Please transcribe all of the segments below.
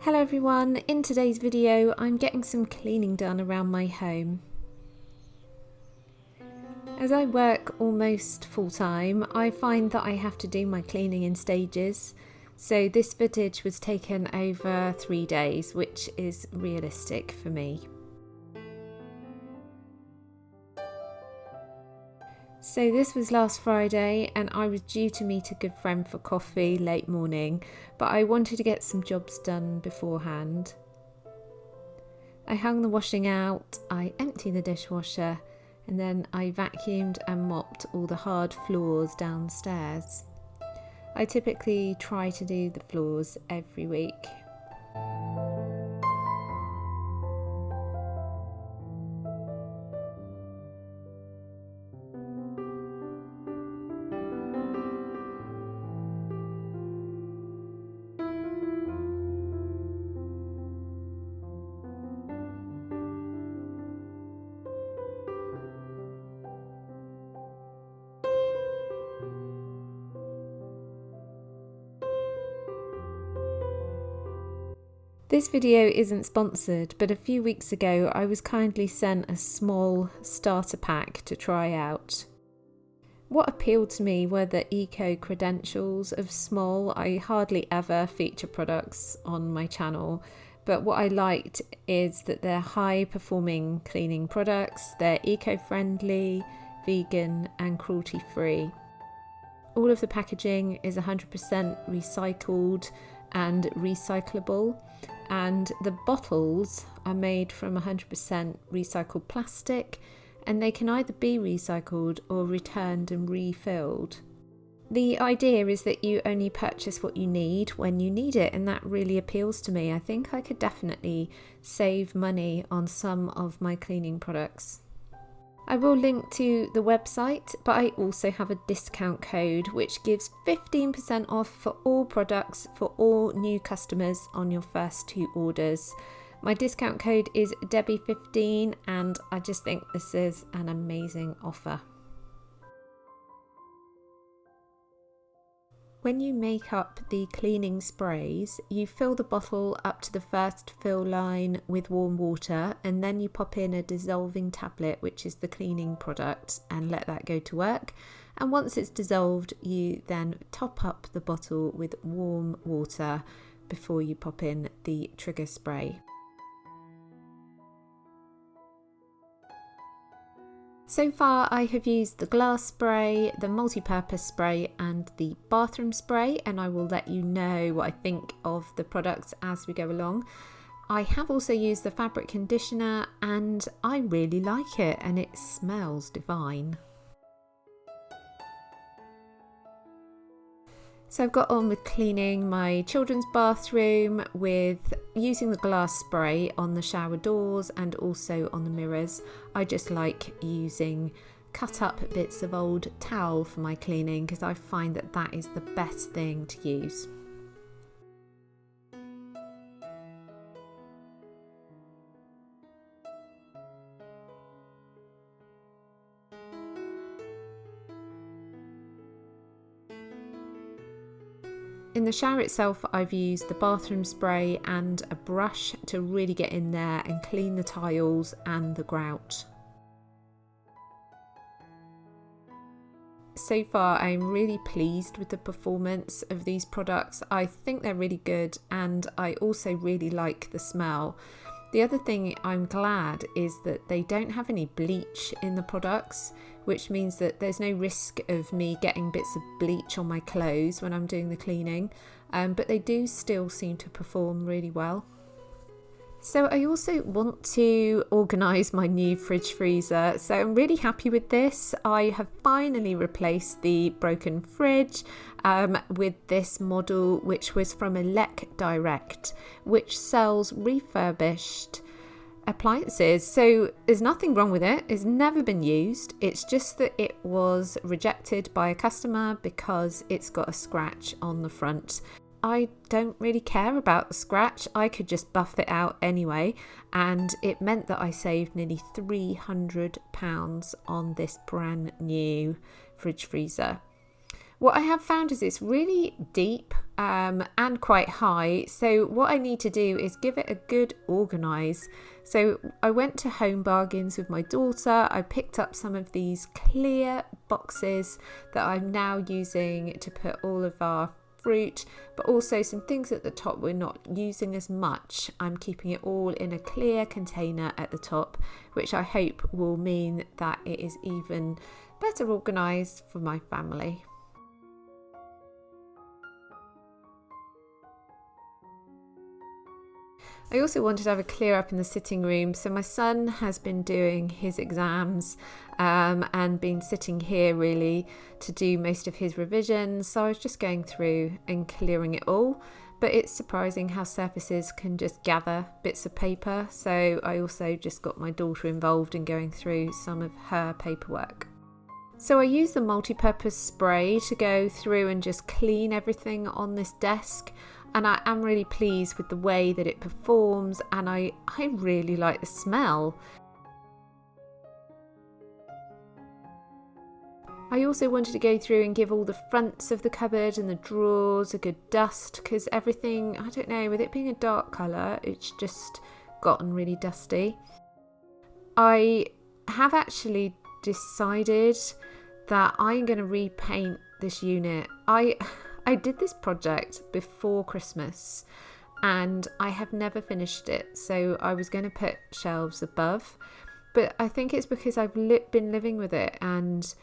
Hello everyone, in today's video I'm getting some cleaning done around my home. As I work almost full-time, I find that I have to do my cleaning in stages, so this footage was taken over 3 days, which is realistic for me. So this was last Friday and I was due to meet a good friend for coffee late morning, but I wanted to get some jobs done beforehand. I hung the washing out, I emptied the dishwasher, and then I vacuumed and mopped all the hard floors downstairs. I typically try to do the floors every week. This video isn't sponsored, but a few weeks ago I was kindly sent a SMOL starter pack to try out. What appealed to me were the eco credentials of SMOL. I hardly ever feature products on my channel, but what I liked is that they're high performing cleaning products, they're eco-friendly, vegan and cruelty free. All of the packaging is 100% recycled and recyclable, and the bottles are made from 100% recycled plastic, and they can either be recycled or returned and refilled. The idea is that you only purchase what you need when you need it, and that really appeals to me. I think I could definitely save money on some of my cleaning products. I will link to the website, but I also have a discount code which gives 15% off for all products for all new customers on your first 2 orders. My discount code is Debbie15 and I just think this is an amazing offer. When you make up the cleaning sprays, you fill the bottle up to the first fill line with warm water, and then you pop in a dissolving tablet, which is the cleaning product, and let that go to work. And once it's dissolved, you then top up the bottle with warm water before you pop in the trigger spray. So far I have used the glass spray, the multi-purpose spray and the bathroom spray, and I will let you know what I think of the products as we go along. I have also used the fabric conditioner and I really like it and it smells divine. So I've got on with cleaning my children's bathroom with using the glass spray on the shower doors and also on the mirrors. I just like using cut up bits of old towel for my cleaning because I find that that is the best thing to use. In the shower itself, I've used the bathroom spray and a brush to really get in there and clean the tiles and the grout. So far, I'm really pleased with the performance of these products. I think they're really good and I also really like the smell. The other thing I'm glad is that they don't have any bleach in the products, which means that there's no risk of me getting bits of bleach on my clothes when I'm doing the cleaning, but they do still seem to perform really well. So I also want to organise my new fridge freezer, so I'm really happy with this. I have finally replaced the broken fridge with this model which was from Elec Direct, which sells refurbished appliances. So there's nothing wrong with it, it's never been used, it's just that it was rejected by a customer because it's got a scratch on the front. I don't really care about the scratch, I could just buff it out anyway, and it meant that I saved nearly £300 on this brand new fridge freezer. What I have found is it's really deep and quite high. So what I need to do is give it a good organise. So I went to Home Bargains with my daughter. I picked up some of these clear boxes that I'm now using to put all of our fruit, but also some things at the top we're not using as much. I'm keeping it all in a clear container at the top, which I hope will mean that it is even better organised for my family. I also wanted to have a clear up in the sitting room. So my son has been doing his exams and been sitting here really to do most of his revisions. So I was just going through and clearing it all. But it's surprising how surfaces can just gather bits of paper. So I also just got my daughter involved in going through some of her paperwork. So I used the multi-purpose spray to go through and just clean everything on this desk. And I am really pleased with the way that it performs, and I really like the smell. I also wanted to go through and give all the fronts of the cupboard and the drawers a good dust, because everything, I don't know, with it being a dark colour, it's just gotten really dusty. I have actually decided that I'm going to repaint this unit. I did this project before Christmas and I have never finished it, so I was going to put shelves above, but I think it's because I've been living with it, and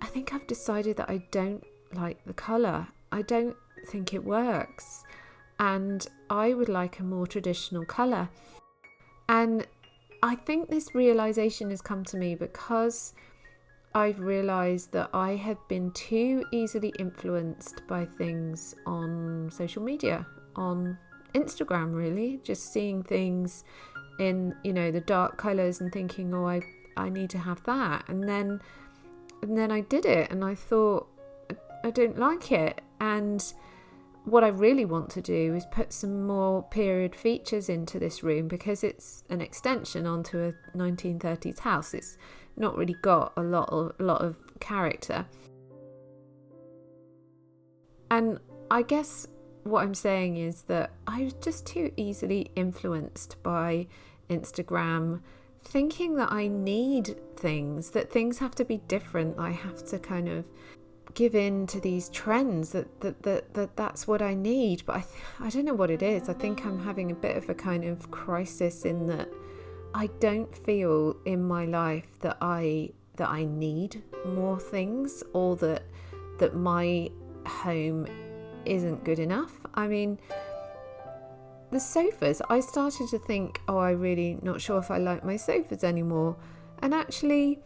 I think I've decided that I don't like the colour. I don't think it works, and I would like a more traditional colour. And I think this realisation has come to me because I've realised that I have been too easily influenced by things on social media, on Instagram really, just seeing things in, the dark colours and thinking, oh, I need to have that. And then I did it and I thought, I don't like it. And what I really want to do is put some more period features into this room, because it's an extension onto a 1930s house. It's not really got a lot of character. And I guess what I'm saying is that I was just too easily influenced by Instagram, thinking that I need things, that things have to be different. I have to kind of give in to these trends, that's what I need. But I don't know what it is. I think I'm having a bit of a kind of crisis in that I don't feel in my life that I need more things, or that my home isn't good enough. I mean, the sofas, I started to think, I'm really not sure if I like my sofas anymore. And actually,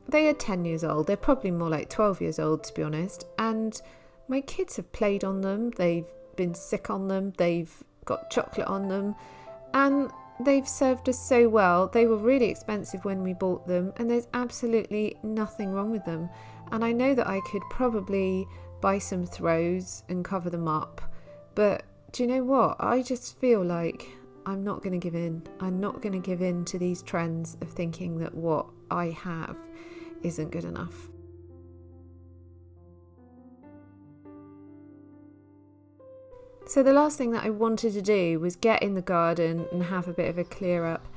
they are 10 years old. They're probably more like 12 years old, to be honest. And my kids have played on them. They've been sick on them. They've got chocolate on them. And they've served us so well. They were really expensive when we bought them, and there's absolutely nothing wrong with them. And I know that I could probably buy some throws and cover them up. But do you know what? I just feel like I'm not going to give in. I'm not going to give in to these trends of thinking that what I have isn't good enough. So the last thing that I wanted to do was get in the garden and have a bit of a clear up.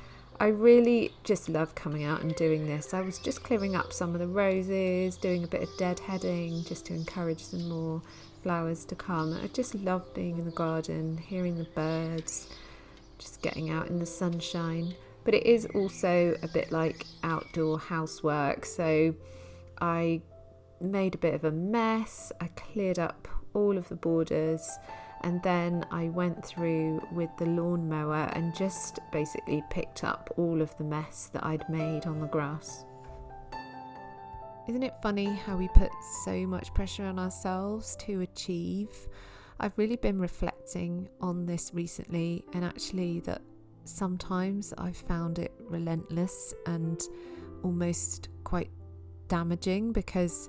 I really just love coming out and doing this. I was just clearing up some of the roses, doing a bit of deadheading just to encourage some more flowers to come. I just love being in the garden, hearing the birds, just getting out in the sunshine. But it is also a bit like outdoor housework. So I made a bit of a mess. I cleared up all of the borders, and then I went through with the lawnmower and just basically picked up all of the mess that I'd made on the grass. Isn't it funny how we put so much pressure on ourselves to achieve? I've really been reflecting on this recently, and actually that sometimes I've found it relentless and almost quite damaging, because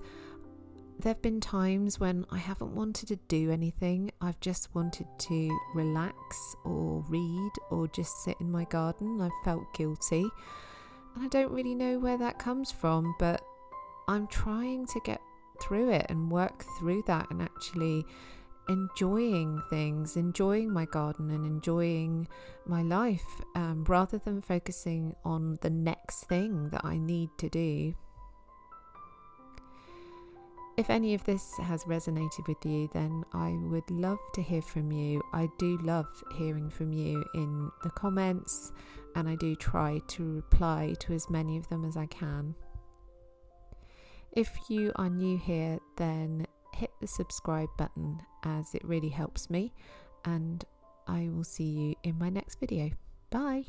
there have been times when I haven't wanted to do anything. I've just wanted to relax or read or just sit in my garden. I've felt guilty, and I don't really know where that comes from, but I'm trying to get through it and work through that and actually enjoying things, enjoying my garden and enjoying my life, rather than focusing on the next thing that I need to do. If any of this has resonated with you, then I would love to hear from you. I do love hearing from you in the comments, and I do try to reply to as many of them as I can. If you are new here, then hit the subscribe button, as it really helps me, and I will see you in my next video. Bye.